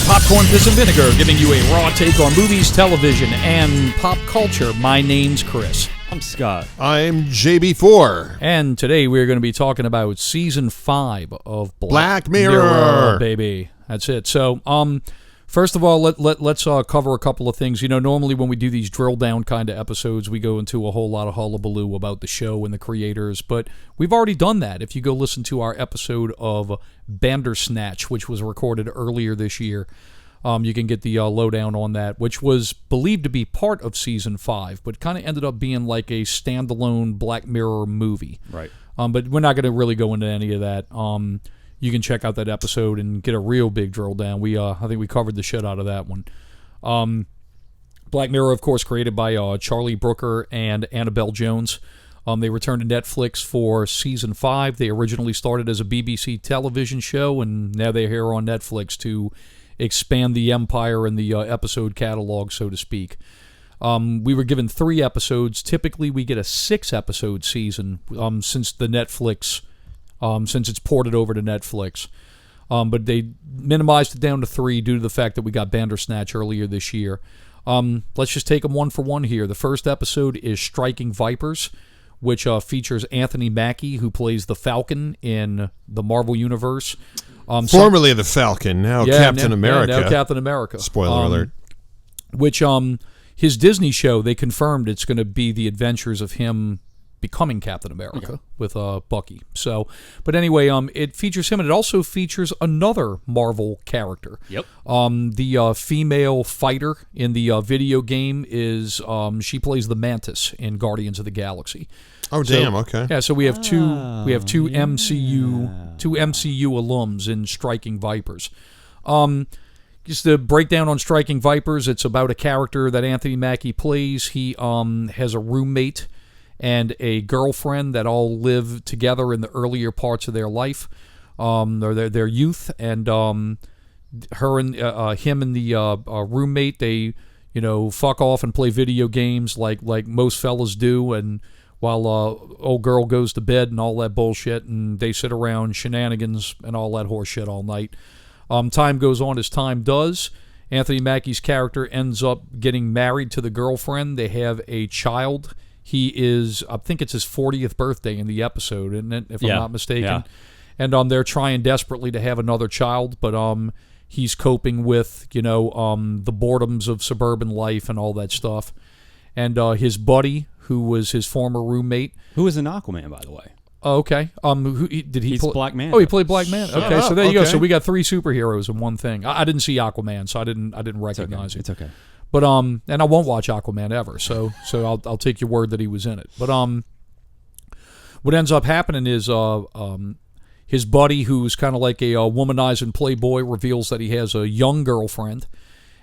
Popcorn, Piss, and Vinegar, giving you a raw take on movies, television, and pop culture. My name's Chris. I'm Scott. I'm JB4. And today we're going to be talking about Season 5 of Black Mirror. Baby. That's it. So, first of all, let's cover a couple of things. You know, normally when we do these drill down kind of episodes, we go into a whole lot of hullabaloo about the show and the creators, but we've already done that. If you go listen to our episode of Bandersnatch, which was recorded earlier this year, you can get the lowdown on that, which was believed to be part of Season 5, but kind of ended up being like a standalone Black Mirror movie. Right. But we're not going to really go into any of that. You can check out that episode and get a real big drill down. I think we covered the shit out of that one. Black Mirror, of course, created by Charlie Brooker and Annabelle Jones. They returned to Netflix for Season 5. They originally started as a BBC television show, and now they're here on Netflix to expand the empire and the episode catalog, so to speak. We were given 3 episodes. Typically, we get a 6-episode season since the Netflix... since it's ported over to Netflix. But they minimized it down to 3 due to the fact that we got Bandersnatch earlier this year. Let's just take them one for one here. The first episode is Striking Vipers, which features Anthony Mackie, who plays the Falcon in the Marvel Universe. Formerly the Falcon, now Captain America. Yeah, now Captain America. Spoiler alert. Which, his Disney show, they confirmed it's going to be the adventures of him becoming Captain America with Bucky. So, but anyway, it features him, and it also features another Marvel character. Yep. The female fighter in the video game is she plays the Mantis in Guardians of the Galaxy. Oh, damn! Okay. Yeah, so we have two MCU alums in Striking Vipers. Just the breakdown on Striking Vipers, it's about a character that Anthony Mackie plays. He has a roommate and a girlfriend that all live together in the earlier parts of their life, or their youth, and her and him and the roommate, they fuck off and play video games like most fellas do, and while old girl goes to bed and all that bullshit, and they sit around shenanigans and all that horse shit all night. Time goes on as time does. Anthony Mackie's character ends up getting married to the girlfriend. They have a child. He is, I think it's his 40th birthday in the episode, isn't it, if I'm not mistaken? Yeah. And they're trying desperately to have another child, but he's coping with, the boredoms of suburban life and all that stuff. And his buddy, who was his former roommate. Who is an Aquaman, by the way? Oh, okay. He's Black Manta. Oh, he played Black Manta. Okay, so there you go. So we got 3 superheroes in one thing. I didn't see Aquaman, so I didn't recognize him. It's okay. But and I won't watch Aquaman ever, so I'll take your word that he was in it. But what ends up happening is his buddy, who's kind of like a womanizing playboy, reveals that he has a young girlfriend,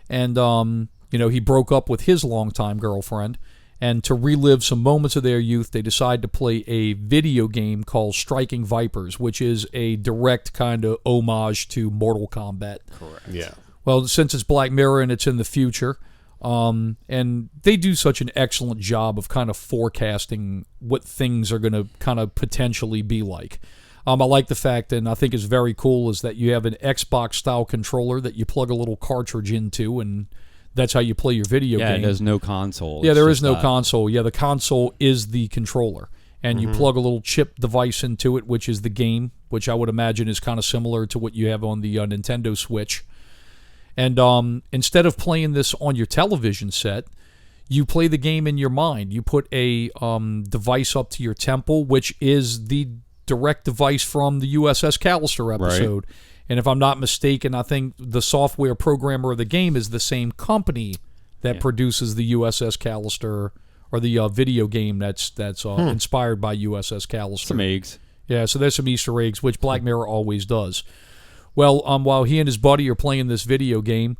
and he broke up with his longtime girlfriend, and to relive some moments of their youth, they decide to play a video game called Striking Vipers, which is a direct kind of homage to Mortal Kombat. Correct. Yeah. Well, since it's Black Mirror and it's in the future. And they do such an excellent job of kind of forecasting what things are going to kind of potentially be like. I like the fact, and I think is very cool, is that you have an Xbox-style controller that you plug a little cartridge into, and that's how you play your video game. Yeah, there's no console. Yeah, there is no console. Yeah, the console is the controller. And you plug a little chip device into it, which is the game, which I would imagine is kind of similar to what you have on the Nintendo Switch. And instead of playing this on your television set, you play the game in your mind. You put a device up to your temple, which is the direct device from the USS Callister episode. Right. And if I'm not mistaken, I think the software programmer of the game is the same company that produces the USS Callister, or the video game that's inspired by USS Callister. Some eggs. Yeah, so there's some Easter eggs, which Black Mirror always does. Well, while he and his buddy are playing this video game,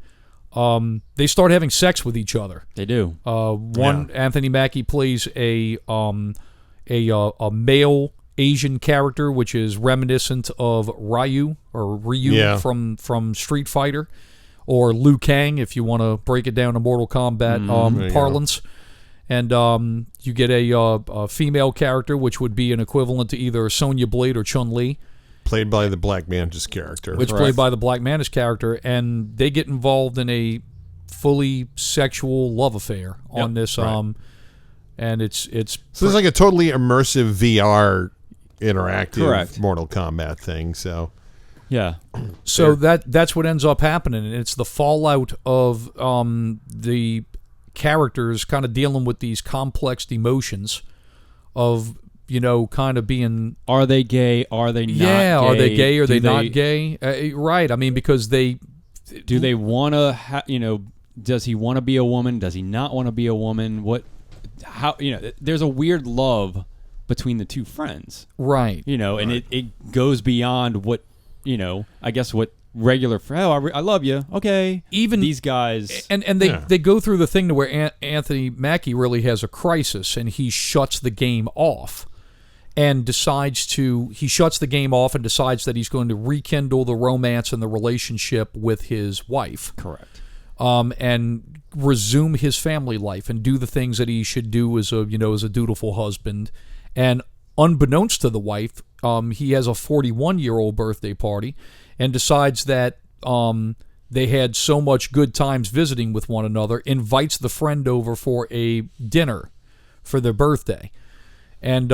they start having sex with each other. They do. Anthony Mackie plays a male Asian character, which is reminiscent of Ryu from Street Fighter, or Liu Kang, if you want to break it down to Mortal Kombat parlance. And you get a female character, which would be an equivalent to either Sonya Blade or Chun-Li. played by the Black Mantis character. Played by the Black Mantis character, and they get involved in a fully sexual love affair on this. Right. And it's so it's like a totally immersive VR interactive Correct. Mortal Kombat thing. So Yeah. So that's what ends up happening, and it's the fallout of the characters kind of dealing with these complex emotions of, you know, kind of being... Are they gay? Are they not gay? Are they gay? Are they not gay? Right. I mean, because they... Do they want to, you know, does he want to be a woman? Does he not want to be a woman? How, you know, there's a weird love between the two friends. Right. You know, and it goes beyond what, you know, I guess what regular I love you. Okay. Even these guys. And they go through the thing to where Anthony Mackie really has a crisis, and he shuts the game off. And he shuts the game off and decides that he's going to rekindle the romance and the relationship with his wife. Correct. And resume his family life and do the things that he should do as a dutiful husband. And unbeknownst to the wife, he has a 41-year-old birthday party and decides that they had so much good times visiting with one another, invites the friend over for a dinner for their birthday. And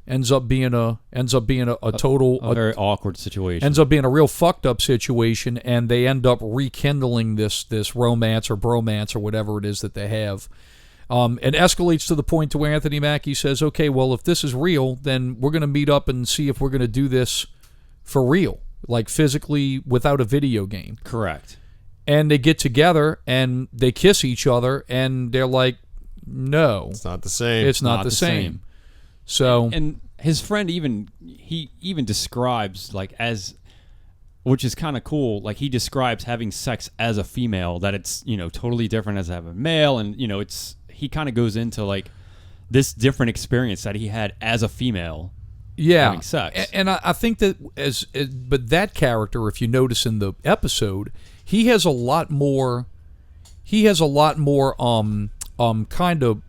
ends up being a very awkward situation. Ends up being a real fucked up situation, and they end up rekindling this romance or bromance or whatever it is that they have. It escalates to the point to where Anthony Mackie says, "Okay, well, if this is real, then we're going to meet up and see if we're going to do this for real, like physically without a video game." Correct. And they get together and they kiss each other, and they're like, "No, it's not the same. It's not the same." So, and his friend even describes, like, as, which is kind of cool, like he describes having sex as a female, that it's, you know, totally different as having a male, and, you know, he kind of goes into like this different experience that he had as a female having sex. And I think that but that character, if you notice in the episode, he has a lot more kind of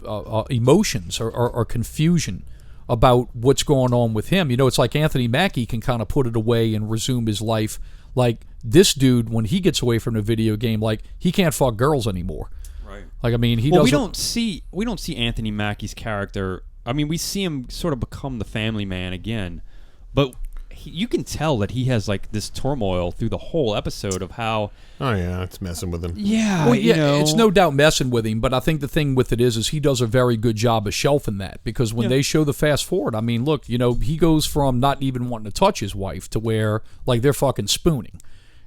emotions or confusion about what's going on with him. You know, it's like Anthony Mackie can kind of put it away and resume his life. Like this dude, when he gets away from the video game, like he can't fuck girls anymore. Right. Like, I mean, we don't see Anthony Mackie's character. I mean, we see him sort of become the family man again, but you can tell that he has like this turmoil through the whole episode of how. Oh yeah, it's messing with him. Yeah, well, it's no doubt messing with him. But I think the thing with it is he does a very good job of shelving that, because when they show the fast forward, I mean, look, you know, he goes from not even wanting to touch his wife to where like they're fucking spooning,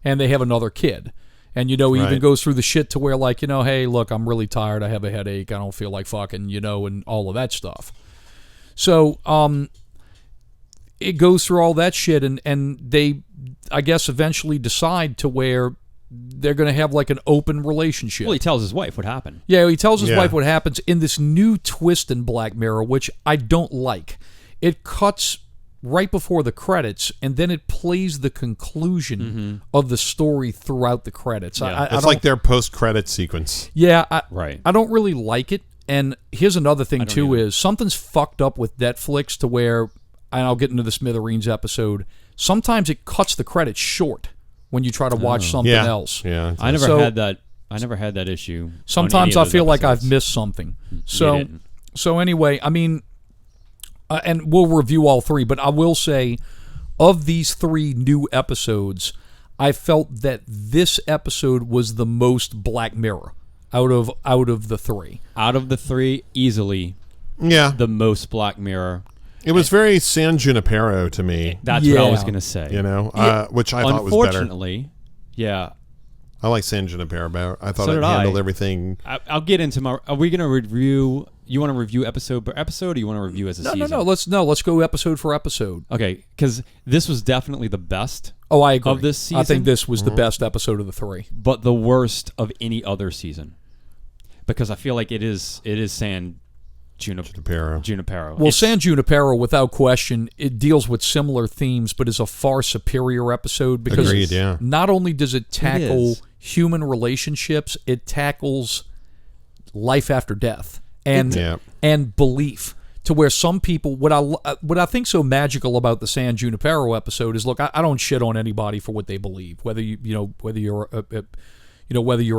and they have another kid. And, you know, he even goes through the shit to where, like, you know, hey, look, I'm really tired. I have a headache. I don't feel like fucking, you know, and all of that stuff. So, it goes through all that shit, and they, I guess, eventually decide to where they're going to have, like, an open relationship. Well, he tells his wife what happened. Yeah, he tells his wife what happens in this new twist in Black Mirror, which I don't like. It cuts right before the credits, and then it plays the conclusion of the story throughout the credits. Yeah. It's like their post-credit sequence. Yeah, I don't really like it. And here's another thing, too, is something's fucked up with Netflix to where, and I'll get into the Smithereens episode, sometimes it cuts the credits short when you try to watch something else. Yeah, I never had that. I never had that issue. Sometimes I feel like I've missed something. So anyway, I mean, and we'll review all three, but I will say, of these three new episodes, I felt that this episode was the most Black Mirror out of the three. Out of the three, easily, the most Black Mirror. It was very San Junipero to me. That's what I was going to say. You know, which I thought was better. Unfortunately, I like San Junipero better. I thought it handled everything. I'll get into my. Are we going to review? You want to review episode by episode, or you want to review as a season? Let's go episode for episode. Okay, because this was definitely the best. Oh, I agree. Of this season, I think this was the best episode of the three, but the worst of any other season, because I feel like it is San Junipero. Well, San Junipero, without question, it deals with similar themes, but is a far superior episode because not only does it tackle human relationships, it tackles life after death and belief to where some people, what I think so magical about the San Junipero episode is, look, I don't shit on anybody for what they believe, whether whether you're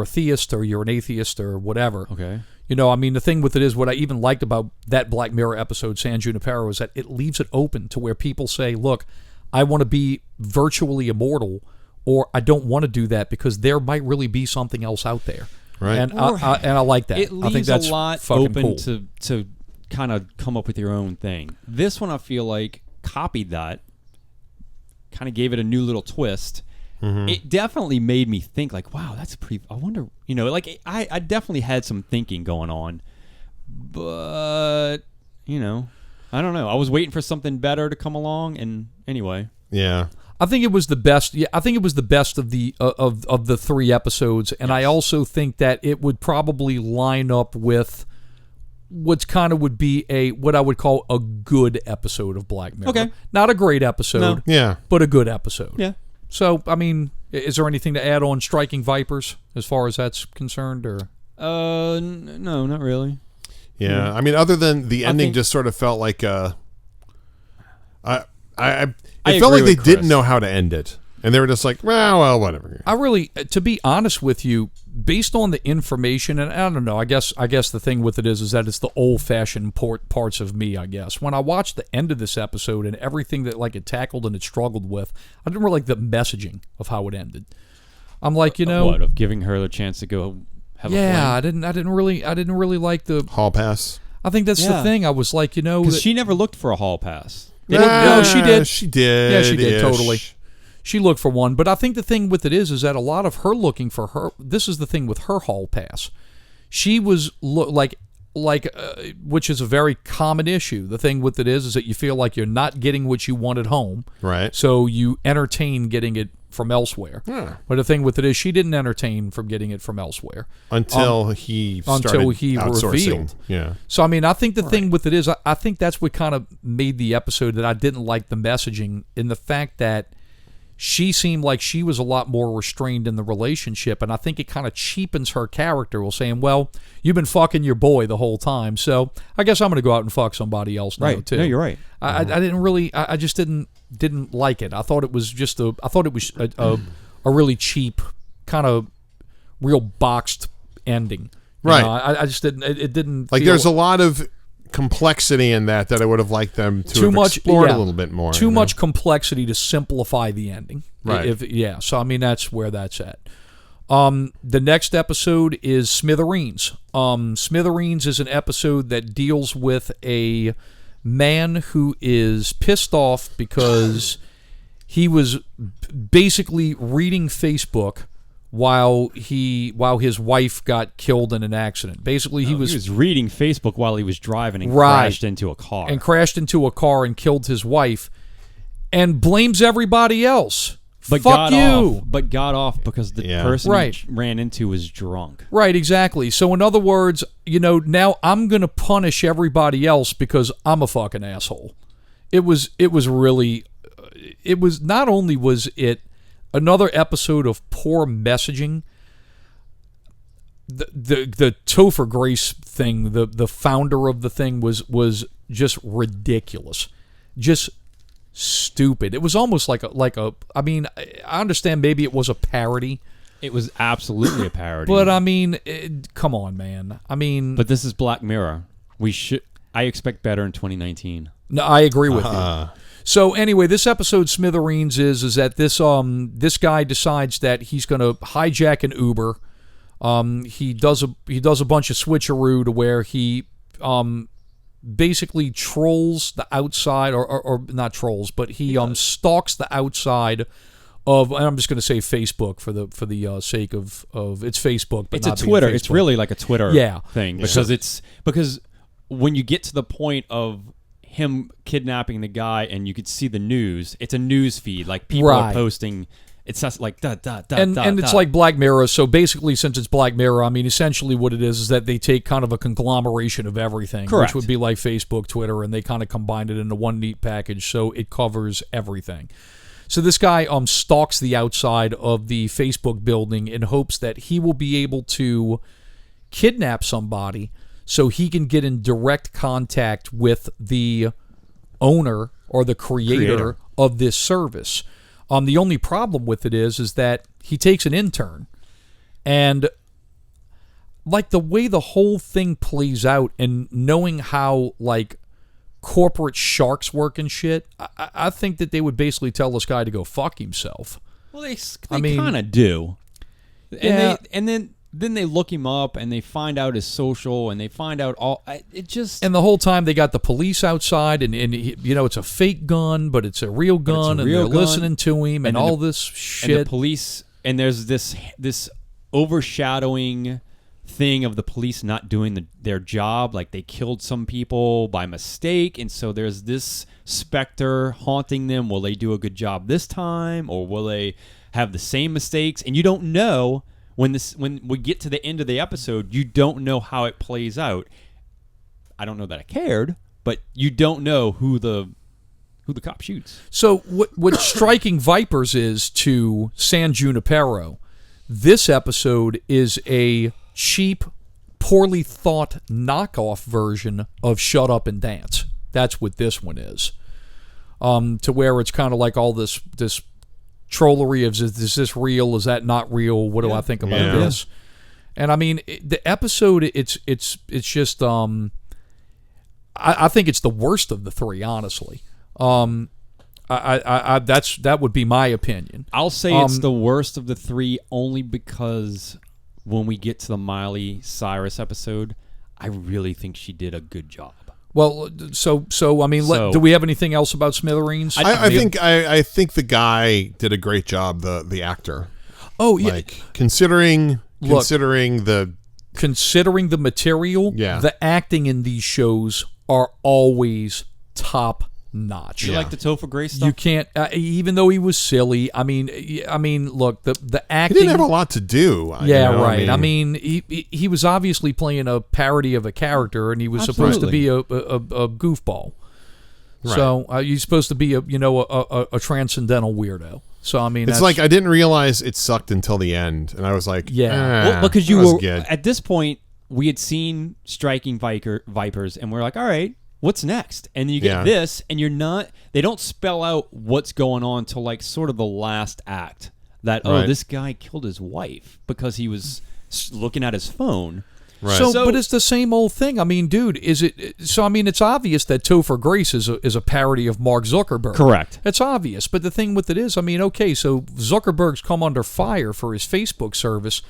a theist or you're an atheist or whatever. Okay. I mean, the thing with it is, what I even liked about that Black Mirror episode, San Junipero, is that it leaves it open to where people say, look, I want to be virtually immortal, or I don't want to do that because there might really be something else out there. Right. And I like that. It leaves I think that's a lot open to kind of come up with your own thing. This one, I feel like, copied that, kind of gave it a new little twist. Mm-hmm. It definitely made me think, like, wow, that's pretty. I wonder, like, I definitely had some thinking going on, but I don't know. I was waiting for something better to come along, and anyway, yeah. I think it was the best. Yeah, I think it was the best of the of the 3 episodes, and I also think that it would probably line up with what's kind of would be what I would call a good episode of Black Mirror. Okay, not a great episode, no. Yeah, but a good episode. Yeah. So, I mean, is there anything to add on Striking Vipers as far as that's concerned, or? No, not really. Yeah, I mean, other than the ending, just sort of felt like it felt like they didn't know how to end it, and they were just like, well, whatever. I really, to be honest with you, based on the information, and I don't know, I guess the thing with it is that it's the old-fashioned parts of me, I guess. When I watched the end of this episode and everything that like it tackled and it struggled with, I didn't really like the messaging of how it ended. I'm like, what, of giving her the chance to go have a fling? I didn't really like the hall pass. I think that's the thing. I was like, because she never looked for a hall pass. No, she did. She did. Yeah, she did, totally. She looked for one, but I think the thing with it is that a lot of her looking for her. This is the thing with her hall pass. She was which is a very common issue. The thing with it is that you feel like you're not getting what you want at home, right? So you entertain getting it from elsewhere. Yeah. But the thing with it is, she didn't entertain from getting it from elsewhere until he revealed. Yeah. So I mean, I think the thing with it is, I think that's what kind of made the episode that I didn't like the messaging in the fact that she seemed like she was a lot more restrained in the relationship, and I think it kind of cheapens her character while saying, well, you've been fucking your boy the whole time, so I guess I'm going to go out and fuck somebody else now, too. No, you're right. I didn't really, I just didn't like it. I thought it was just a really cheap, kind of real boxed ending. Right. I just didn't, it didn't like, there's a lot of complexity in that I would have liked them to have explored a little bit more. Too much complexity to simplify the ending. Right. So I mean, that's where that's at. The next episode is Smithereens. Smithereens is an episode that deals with a man who is pissed off because he was basically reading Facebook while his wife got killed in an accident. Basically, he was reading Facebook while he was driving and crashed into a car. And killed his wife and blames everybody else. But Fuck you. Got off because the person he ran into was drunk. Right, exactly. So in other words, now I'm going to punish everybody else because I'm a fucking asshole. It was not only was it another episode of poor messaging. The Topher Grace thing, the founder of the thing was just ridiculous, just stupid. It was almost like a. I mean, I understand maybe it was a parody. It was absolutely a parody. But I mean, come on, man. I mean, but this is Black Mirror. I expect better in 2019. No, I agree with you. So anyway, this episode Smithereens is that this guy decides that he's going to hijack an Uber. He does a bunch of switcheroo to where he basically trolls the outside or not trolls, but he stalks the outside of, and I'm just going to say Facebook for the sake of it's Facebook, but it's not a Twitter. Facebook. It's really like a Twitter thing because when you get to the point of him kidnapping the guy and you could see the news, it's a news feed, like people are posting. It's just like and it's like Black Mirror. So basically, since it's Black Mirror, I mean, essentially what it is that they take kind of a conglomeration of everything, correct, which would be like Facebook, Twitter, and they kind of combine it into one neat package, so it covers everything. So this guy stalks the outside of the Facebook building in hopes that he will be able to kidnap somebody so he can get in direct contact with the owner or the creator of this service. The only problem with it is that he takes an intern, and like the way the whole thing plays out, and knowing how like corporate sharks work and shit, I think that they would basically tell this guy to go fuck himself. Well, they kind of do. Yeah. And then they look him up and they find out his social and they find out And the whole time they got the police outside and it's a fake gun, but it's a real gun, and they're listening to him and all this shit. And the police, and there's this overshadowing thing of the police not doing their job, like they killed some people by mistake, and so there's this specter haunting them. Will they do a good job this time, or will they have the same mistakes? And you don't know when we get to the end of the episode. You don't know how it plays out. I don't know that I cared, but you don't know who the cop shoots. So what Striking Vipers is to San Junipero, this episode is a cheap, poorly thought knockoff version of Shut Up and Dance. That's what this one is. To where it's kind of like all this trollery of, is this real? Is that not real? What do I think about this? And I mean, the episode, it's just, I think it's the worst of the three, honestly. That would be my opinion. I'll say it's the worst of the three only because when we get to the Miley Cyrus episode, I really think she did a good job. Well, so I mean, do we have anything else about Smithereens? I think the guy did a great job. The actor. Oh yeah, like considering the material, the acting in these shows are always top notch. You like the Topher Grace stuff? You can't, even though he was silly. I mean, look, the acting. He didn't have a lot to do. Right. I mean, he was obviously playing a parody of a character, and he was supposed to be a goofball. Right. So he's supposed to be a transcendental weirdo. So I mean, it's like I didn't realize it sucked until the end, and I was like, well, because you were good. At this point, we had seen Striking Vipers, and we're like, all right, what's next? And you get this, and they don't spell out what's going on till like sort of the last act. That this guy killed his wife because he was looking at his phone. Right. So, but it's the same old thing. I mean, dude, is it? So, I mean, it's obvious that Topher Grace is a parody of Mark Zuckerberg. Correct. It's obvious. But the thing with it is, I mean, okay, so Zuckerberg's come under fire for his Facebook service.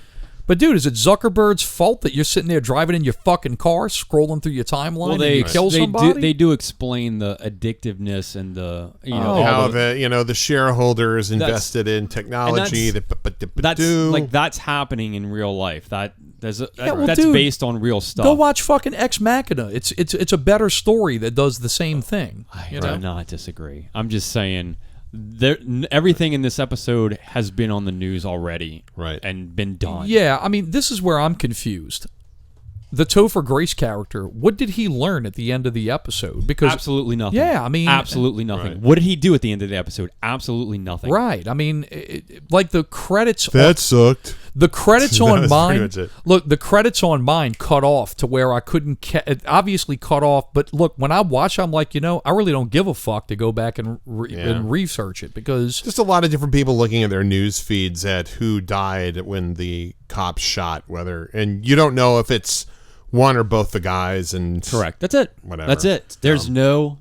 But, dude, is it Zuckerberg's fault that you're sitting there driving in your fucking car, scrolling through your timeline, and you kill somebody? They do explain the addictiveness and the how the shareholders invested in technology. That's happening in real life. That's dude, based on real stuff. Go watch fucking Ex Machina. It's a better story that does the same thing. I do not disagree. I'm just saying. Everything in this episode has been on the news already, and been done. Yeah, I mean, this is where I'm confused. The Topher Grace character, what did he learn at the end of the episode? Because absolutely nothing. Yeah, I mean, absolutely nothing. Right. What did he do at the end of the episode? Absolutely nothing. Right. I mean, like the credits. That sucked. The credits on mine. Look, the credits on mine cut off to where I couldn't. It obviously cut off. But look, when I watch, I'm like, I really don't give a fuck to go back and research it, because just a lot of different people looking at their news feeds at who died when the cops shot, and you don't know if it's one or both the guys. And correct. That's it. Whatever. That's it. There's no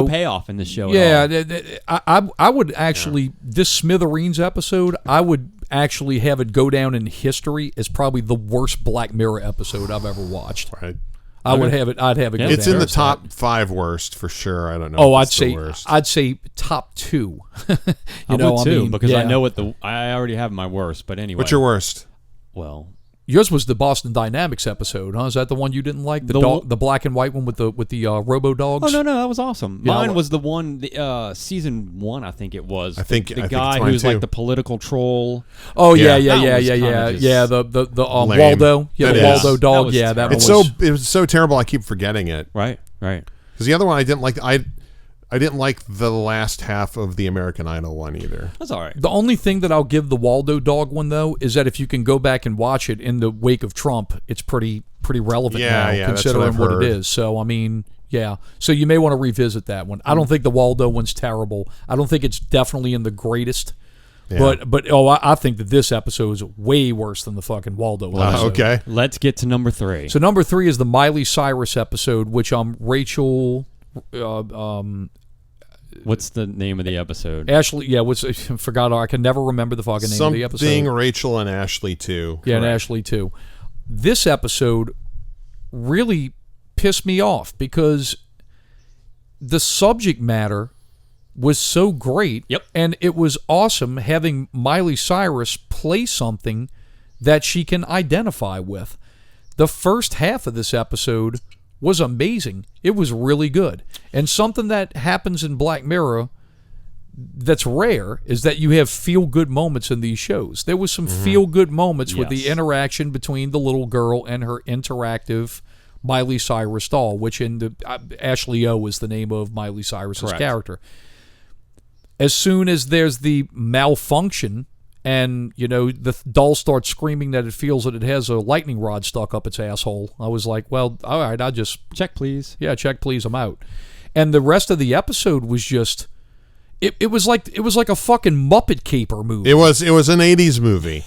payoff in this show. Yeah, I would actually this Smithereens episode, I would actually have it go down in history as probably the worst Black Mirror episode I've ever watched. Right. I'd have it go down. It's in the top 5 worst for sure. I don't know. Oh, I'd say top 2. I mean, because I know I already have my worst. But anyway, what's your worst? Well, yours was the Boston Dynamics episode, huh? Is that the one you didn't like? The black and white one with the robo dogs? Oh no, that was awesome. Mine was the one, season 1, I think it was. The guy who's like the political troll. Oh yeah. The Waldo, the Waldo dog. That one. It was so terrible. I keep forgetting it. Right. Because the other one I didn't like. I didn't like the last half of the American Idol one either. That's all right. The only thing that I'll give the Waldo dog one, though, is that if you can go back and watch it in the wake of Trump, it's pretty pretty relevant now, that's considering what I've what heard. it is. So, I mean, yeah. So you may want to revisit that one. I don't think the Waldo one's terrible. I don't think it's definitely in the greatest. Yeah. But I think that this episode is way worse than the fucking Waldo episode. Okay. Let's get to number 3. So number 3 is the Miley Cyrus episode, which Rachel... What's the name of the episode? Ashley, yeah, I forgot. I can never remember the fucking name of the episode. Something Rachel and Ashley too. Yeah, and Correct. Ashley too. This episode really pissed me off because the subject matter was so great. Yep. And it was awesome having Miley Cyrus play something that she can identify with. The first half of this episode was amazing. It was really good. And something that happens in Black Mirror that's rare is that you have feel-good moments in these shows. There was some feel-good moments with the Yes. interaction between the little girl and her interactive Miley Cyrus doll, which in the Ashley O is the name of Miley Cyrus's Correct. character. As soon as there's the malfunction and, the doll starts screaming that it feels that it has a lightning rod stuck up its asshole, I was like, well, all right, I'll just... Check, please. Yeah, check please, I'm out. And the rest of the episode was just... It was like a fucking Muppet Caper movie. It was an 80s movie,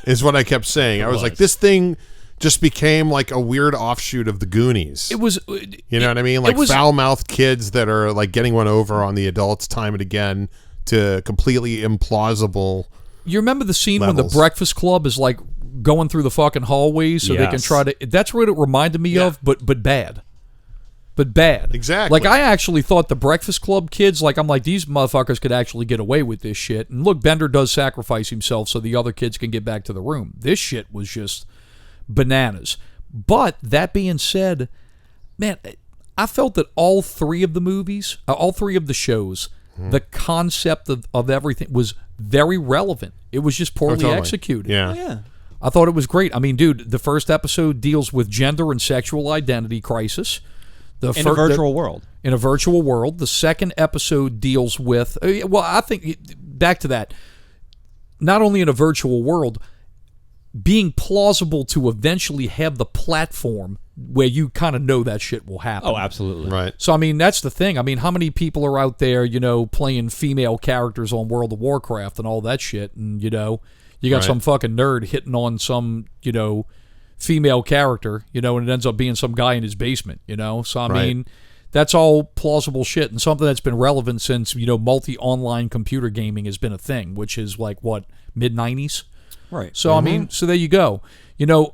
is what I kept saying. I was like, this thing just became like a weird offshoot of the Goonies. It was... You know what I mean? Like foul-mouthed kids that are like getting one over on the adults time and again to completely implausible... You remember the scene when levels. the Breakfast Club is like going through the fucking hallways so they can Yes. try to... That's what it reminded me of, but bad. But bad. Exactly. Like, I actually thought the Breakfast Club kids, I'm like, these motherfuckers could actually get away with this shit. And look, Bender does sacrifice himself so the other kids can get back to the room. This shit was just bananas. But, that being said, man, I felt that all 3 of the movies, all 3 of the shows, the concept of everything was very relevant. It was just poorly totally. executed. Yeah. Oh, yeah. I thought it was great. I mean, dude, the first episode deals with gender and sexual identity crisis. In a virtual world. In a virtual world. The second episode deals with... Well, I think... Back to that. Not only in a virtual world, being plausible to eventually have the platform where you kind of know that shit will happen. Oh, absolutely. Right. So, I mean, that's the thing. I mean, how many people are out there, playing female characters on World of Warcraft and all that shit? And, you got Right. some fucking nerd hitting on some, female character, and it ends up being some guy in his basement, So, I Right. mean, that's all plausible shit and something that's been relevant since, multi-online computer gaming has been a thing, which is like, what, mid-90s? Right. So, I mean, so there you go.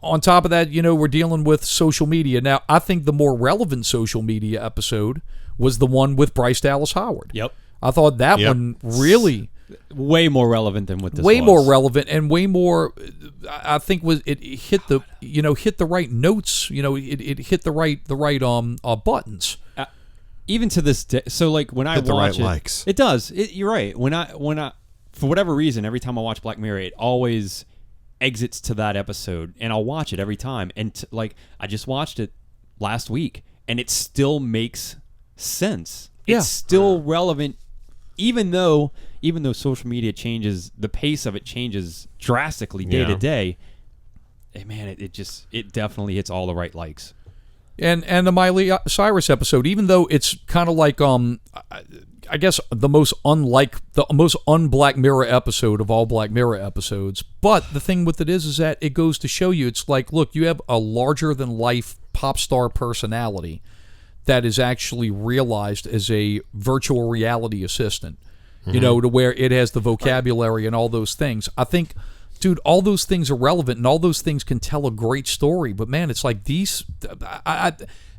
On top of that, we're dealing with social media. Now, I think the more relevant social media episode was the one with Bryce Dallas Howard. Yep. I thought that Yep. one really... Way more relevant than what this way was. more relevant and way more... I think it hit the hit the right notes. It hit the right buttons. Even to this day. So, like, when I Hit the watch right it... likes. It does. You're right. When I... For whatever reason, every time I watch Black Mirror, it always exits to that episode, and I'll watch it every time. And I just watched it last week, and it still makes sense. Yeah. It's still relevant, even though social media changes, the pace of it changes drastically day to day. Man, it definitely hits all the right likes. And the Miley Cyrus episode, even though it's kind of like I guess the most un-Black Mirror episode of all Black Mirror episodes. But the thing with it is that it goes to show you, it's like, look, you have a larger than life pop star personality that is actually realized as a virtual reality assistant. To where it has the vocabulary and all those things. I think, dude, all those things are relevant and all those things can tell a great story. But man, it's like these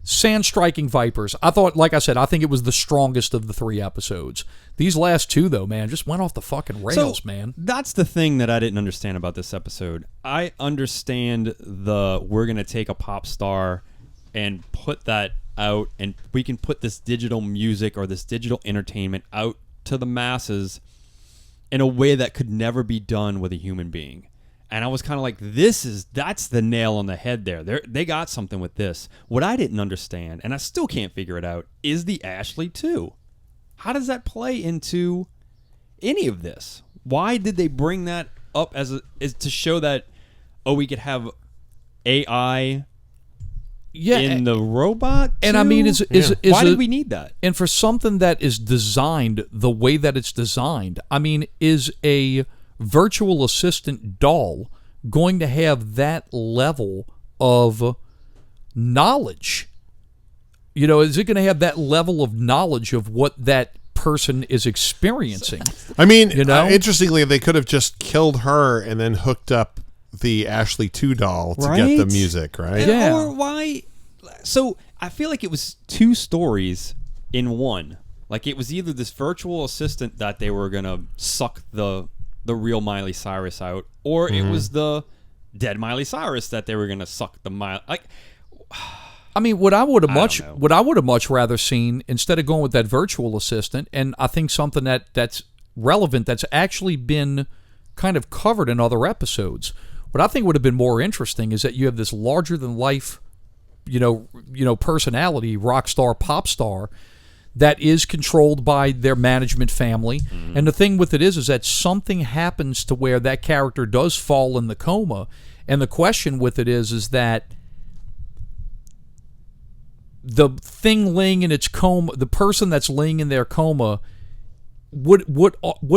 Sand Striking Vipers. I thought, like I said, I think it was the strongest of the 3 episodes. These last 2, though, man, just went off the fucking rails, man. That's the thing that I didn't understand about this episode. I understand we're going to take a pop star and put that out, and we can put this digital music or this digital entertainment out to the masses in a way that could never be done with a human being. And I was kind of like, that's the nail on the head there. They got something with this. What I didn't understand, and I still can't figure it out, is the Ashley 2. How does that play into any of this? Why did they bring that up as to show that, we could have AI in the robot. And I mean, why did we need that? And for something that is designed the way that it's designed, I mean, is a virtual assistant doll going to have that level of knowledge? Is it going to have that level of knowledge of what that person is experiencing? I mean, interestingly, they could have just killed her and then hooked up the Ashley 2 doll to get the music, right? Yeah. Or why? So I feel like it was two stories in one. Like, it was either this virtual assistant that they were gonna suck the real Miley Cyrus out, or it was the dead Miley Cyrus that they were gonna suck the Miley. Like, I mean, what I would have much rather seen, instead of going with that virtual assistant, and I think something that's relevant, that's actually been kind of covered in other episodes. What I think would have been more interesting is that you have this larger than life, personality, rock star, pop star, that is controlled by their management family. And the thing with it is that something happens to where that character does fall in the coma. And the question with it is that the thing laying in its coma, the person that's laying in their coma, what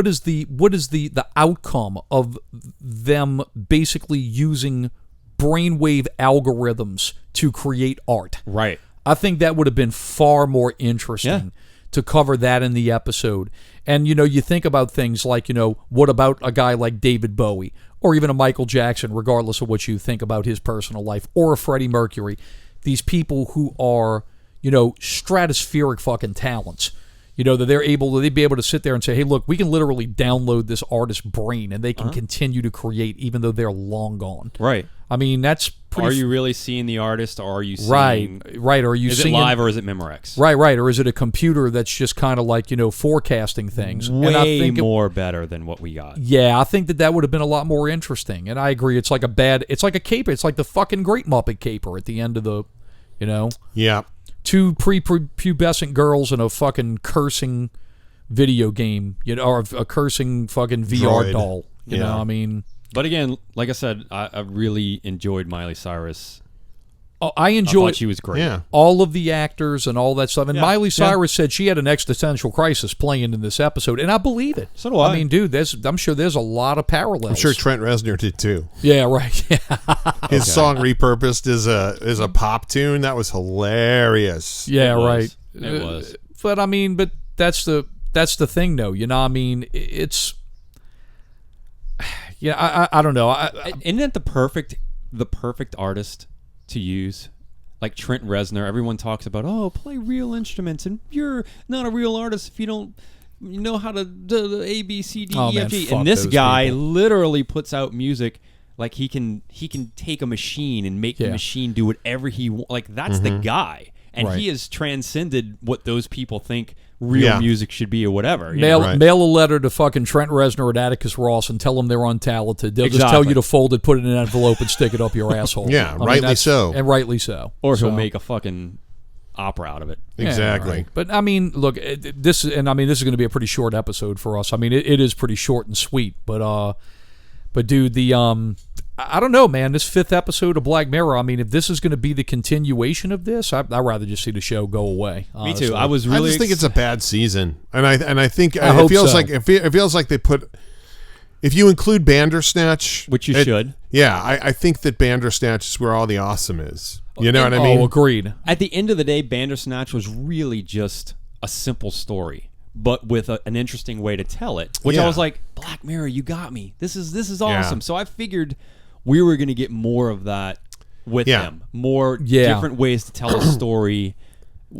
is the outcome of them basically using brainwave algorithms to create art? right. I think that would have been far more interesting to cover that in the episode. And, you think about things like, what about a guy like David Bowie or even a Michael Jackson, regardless of what you think about his personal life, or a Freddie Mercury, these people who are, stratospheric fucking talents. That they'd be able to sit there and say, hey, look, we can literally download this artist's brain and they can continue to create even though they're long gone. Right. I mean, that's pretty... Are you really seeing the artist, or are you seeing... Right. Are you is seeing... it live, or is it Memorex? Right. Or is it a computer that's just kind of like, forecasting things? Way and I think more better than what we got. Yeah, I think that would have been a lot more interesting. And I agree. It's like a caper. It's like the fucking Great Muppet Caper at the end of the, Yeah. Two prepubescent girls and a fucking cursing video game, or a cursing fucking VR Droid. doll. You know, I mean... But again, like I said, I really enjoyed Miley Cyrus. Oh, I I thought she was great. Yeah. all of the actors and all that stuff. And Yeah, Miley Cyrus said she had an existential crisis playing in this episode, and I believe it. So do I. I mean, dude, I'm sure there's a lot of parallels. I'm sure Trent Reznor did too. Yeah, right. Yeah, His song repurposed is a pop tune. That was hilarious. yeah, It was. right. It was. But I mean, that's the thing, though. I mean, it's. Yeah, I don't know. Isn't that the perfect artist to use? Like Trent Reznor, everyone talks about, play real instruments, and you're not a real artist if you don't know how to do the A, B, C, D, Oh, E, man, F, G. fuck And this those guy people. literally puts out music like he can take a machine and make the Yeah. machine do whatever he wants. Like, that's the guy. And Right. he has transcended what those people think real music should be or whatever. you know? Mail a letter to fucking Trent Reznor and Atticus Ross and tell them they're untalented. They'll just tell Exactly. you to fold it, put it in an envelope, and stick it up your asshole. Yeah, I mean, rightly that's- so. And rightly so. Or he'll So- make a fucking opera out of it. Yeah, Exactly. right. But I mean, look, this is going to be a pretty short episode for us. I mean, it is pretty short and sweet, but dude, I don't know, man. This 5th episode of Black Mirror. I mean, if this is going to be the continuation of this, I'd rather just see the show go away. Me too. honestly. I was I really just think it's a bad season, and I think I it hope feels so. like it feels like they put. If you include Bandersnatch, Which you should. Yeah, I think that Bandersnatch is where all the awesome is. You know what I mean? Oh, agreed. At the end of the day, Bandersnatch was really just a simple story, but with an interesting way to tell it. Which I Yeah. was like, Black Mirror, you got me. This is Yeah. awesome. So I figured we were going to get more of that with Yeah. them, more Yeah. different ways to tell a story.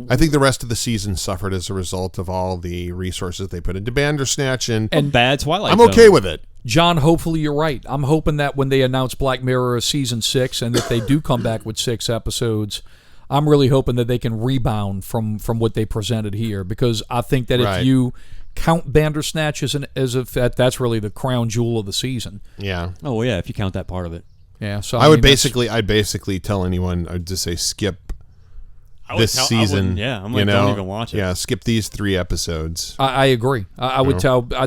I think the rest of the season suffered as a result of all the resources they put into Bandersnatch, and Bad Twilight. I'm okay with it. John, hopefully you're right. I'm hoping that when they announce Black Mirror season 6, and if they do come back with 6 episodes, I'm really hoping that they can rebound from what they presented here, because I think that Right. if you count Bandersnatch as if that's really the crown jewel of the season. Yeah, Oh yeah, if you count that part of it. Yeah, so I would mean, that's- I'd basically tell anyone, I'd just say skip I would this tell- I season. wouldn't- yeah, I'm like, you know? don't even watch it. Yeah, skip these 3 episodes. I agree. I'd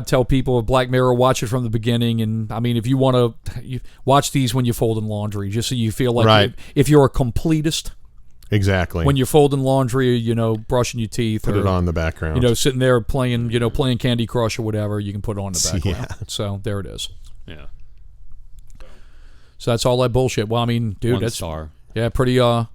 tell people of Black Mirror, watch it from the beginning, and I mean, if you want to watch these when you're folding laundry, just so you feel like Right. if you're a completist, Exactly. When you're folding laundry, brushing your teeth, Put or, it on the background. sitting there playing Candy Crush or whatever, you can put it on the background. Yeah. So there it is. Yeah. So that's all that bullshit. Well, I mean, dude, 1 that's star. yeah, pretty. I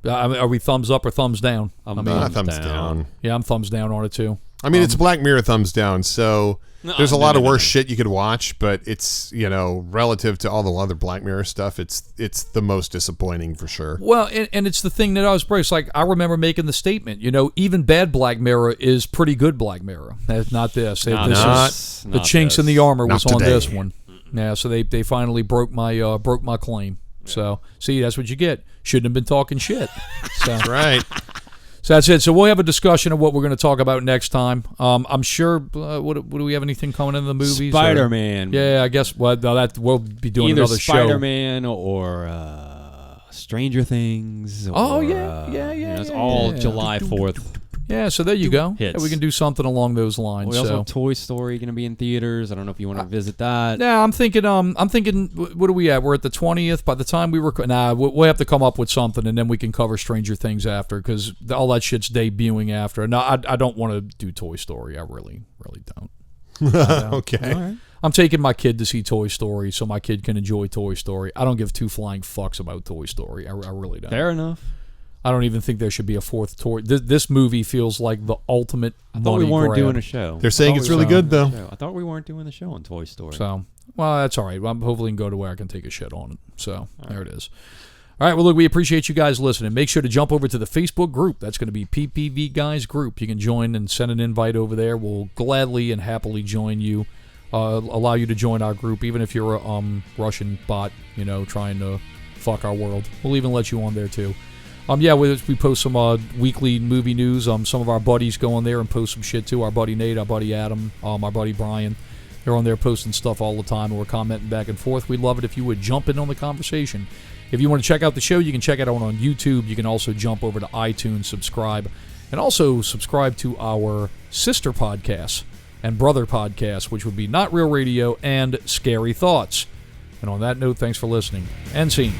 mean, are we thumbs up or thumbs down? Thumbs down. Yeah, I'm thumbs down on it too. I mean, it's Black Mirror thumbs down, so there's a lot of worse shit you could watch, but it's, relative to all the other Black Mirror stuff, it's the most disappointing for sure. Well, and it's the thing that I was braced. Like, I remember making the statement, even bad Black Mirror is pretty good Black Mirror. Not this. The chinks in the armor was on this one. Yeah, so they finally broke my claim. Yeah. So, see, that's what you get. Shouldn't have been talking shit. So. That's right. So that's it. So we'll have a discussion of what we're going to talk about next time. I'm sure. What do we have anything coming in the movies? Spider-Man. Yeah, I guess. Well, that we'll be doing either another show. Spider-Man or Stranger Things. Oh or, yeah. It's all July 4th. Yeah, so there you go. Hits. Yeah, we can do something along those lines. We also have Toy Story going to be in theaters. I don't know if you want to visit that. Yeah, I'm thinking. What are we at? We're at the 20th. By the time we record, we'll have to come up with something, and then we can cover Stranger Things after, because all that shit's debuting after. No, I don't want to do Toy Story. I really don't. Okay. All right. I'm taking my kid to see Toy Story, so my kid can enjoy Toy Story. I don't give two flying fucks about Toy Story. I really don't. Fair enough. I don't even think there should be a fourth Toy. This movie feels like the ultimate I thought we weren't doing a show. They're saying it's really good, though. I thought we weren't doing the show on Toy Story. So, well, that's all right. I'm hopefully can go to where I can take a shit on it. So, there it is. All right, well, look, we appreciate you guys listening. Make sure to jump over to the Facebook group. That's going to be PPV Guys Group. You can join and send an invite over there. We'll gladly and happily join you, allow you to join our group, even if you're a Russian bot, trying to fuck our world. We'll even let you on there, too. We post some weekly movie news. Some of our buddies go on there and post some shit too. Our buddy Nate, our buddy Adam, our buddy Brian. They're on there posting stuff all the time, and we're commenting back and forth. We'd love it if you would jump in on the conversation. If you want to check out the show, you can check it out on YouTube. You can also jump over to iTunes, subscribe, and also subscribe to our sister podcasts and brother podcasts, which would be Not Real Radio and Scary Thoughts. And on that note, thanks for listening. And scene.